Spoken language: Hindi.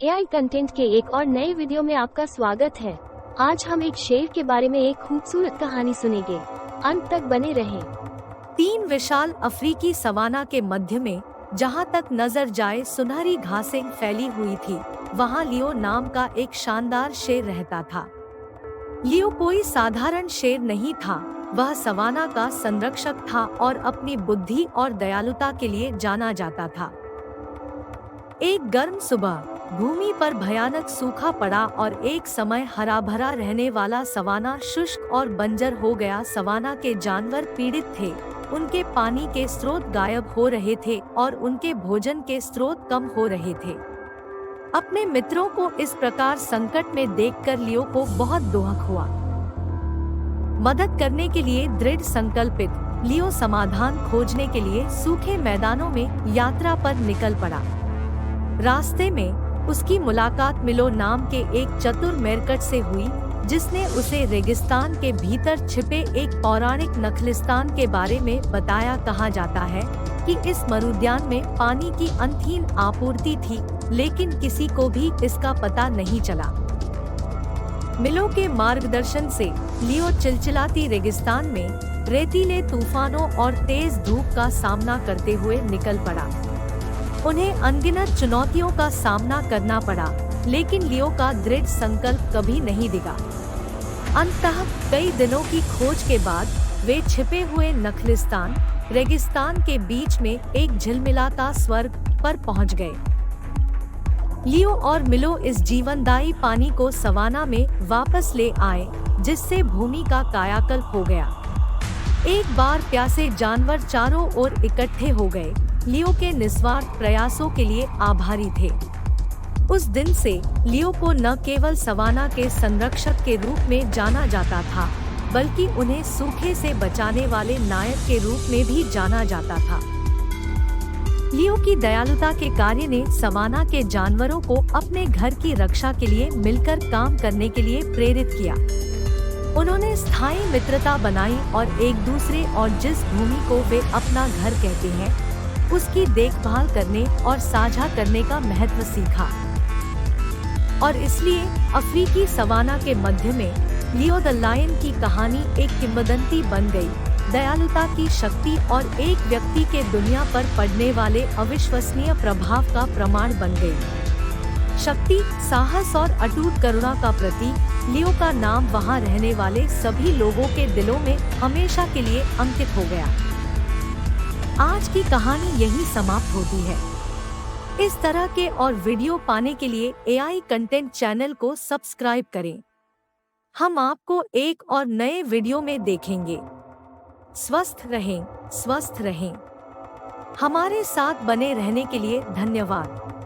एआई कंटेंट के एक और नए वीडियो में आपका स्वागत है। आज हम एक शेर के बारे में एक खूबसूरत कहानी सुनेंगे। अंत तक बने रहें। 3 विशाल अफ्रीकी सवाना के मध्य में, जहां तक नजर जाए सुनहरी घासें फैली हुई थी, वहां लियो नाम का एक शानदार शेर रहता था। लियो कोई साधारण शेर नहीं था, वह सवाना का संरक्षक था और अपनी बुद्धि और दयालुता के लिए जाना जाता था। एक गर्म सुबह भूमि पर भयानक सूखा पड़ा और एक समय हरा भरा रहने वाला सवाना शुष्क और बंजर हो गया। सवाना के जानवर पीड़ित थे, उनके पानी के स्रोत गायब हो रहे थे और उनके भोजन के स्रोत कम हो रहे थे। अपने मित्रों को इस प्रकार संकट में देखकर लियो को बहुत दुख हुआ। मदद करने के लिए दृढ़ संकल्पित लियो समाधान खोजने के लिए सूखे मैदानों में यात्रा पर निकल पड़ा। रास्ते में उसकी मुलाकात मिलो नाम के एक चतुर मेरकट से हुई, जिसने उसे रेगिस्तान के भीतर छिपे एक पौराणिक नखलिस्तान के बारे में बताया। कहा जाता है कि इस मरुद्यान में पानी की अनंत आपूर्ति थी, लेकिन किसी को भी इसका पता नहीं चला। मिलो के मार्गदर्शन से लियो चिलचिलाती रेगिस्तान में रेतीले तूफानों और तेज धूप का सामना करते हुए निकल पड़ा। उन्हें अनगिनत चुनौतियों का सामना करना पड़ा, लेकिन लियो का दृढ़ संकल्प कभी नहीं दिगा। अंततः कई दिनों की खोज के बाद वे छिपे हुए नखलिस्तान रेगिस्तान के बीच में एक झिलमिलाता स्वर्ग पर पहुंच गए। लियो और मिलो इस जीवनदायी पानी को सवाना में वापस ले आए, जिससे भूमि का कायाकल्प हो गया। एक बार प्यासे जानवर चारों ओर इकट्ठे हो गए, लियो के निस्वार्थ प्रयासों के लिए आभारी थे। उस दिन से लियो को न केवल सवाना के संरक्षक के रूप में जाना जाता था, बल्कि उन्हें सूखे से बचाने वाले नायक के रूप में भी जाना जाता था। लियो की दयालुता के कार्य ने सवाना के जानवरों को अपने घर की रक्षा के लिए मिलकर काम करने के लिए प्रेरित किया। उन्होंने स्थायी मित्रता बनाई और एक दूसरे और जिस भूमि को वे अपना घर कहते हैं, उसकी देखभाल करने और साझा करने का महत्व सीखा। और इसलिए अफ्रीकी सवाना के मध्य में लियो द लायन की कहानी एक किंवदंती बन गई, दयालुता की शक्ति और एक व्यक्ति के दुनिया पर पड़ने वाले अविश्वसनीय प्रभाव का प्रमाण बन गई। शक्ति, साहस और अटूट करुणा का प्रतीक लियो का नाम वहां रहने वाले सभी लोगों के दिलों में हमेशा के लिए अंकित हो गया। आज की कहानी यहीं समाप्त होती है। इस तरह के और वीडियो पाने के लिए एआई कंटेंट चैनल को सब्सक्राइब करें। हम आपको एक और नए वीडियो में देखेंगे। स्वस्थ रहें, स्वस्थ रहें। हमारे साथ बने रहने के लिए धन्यवाद।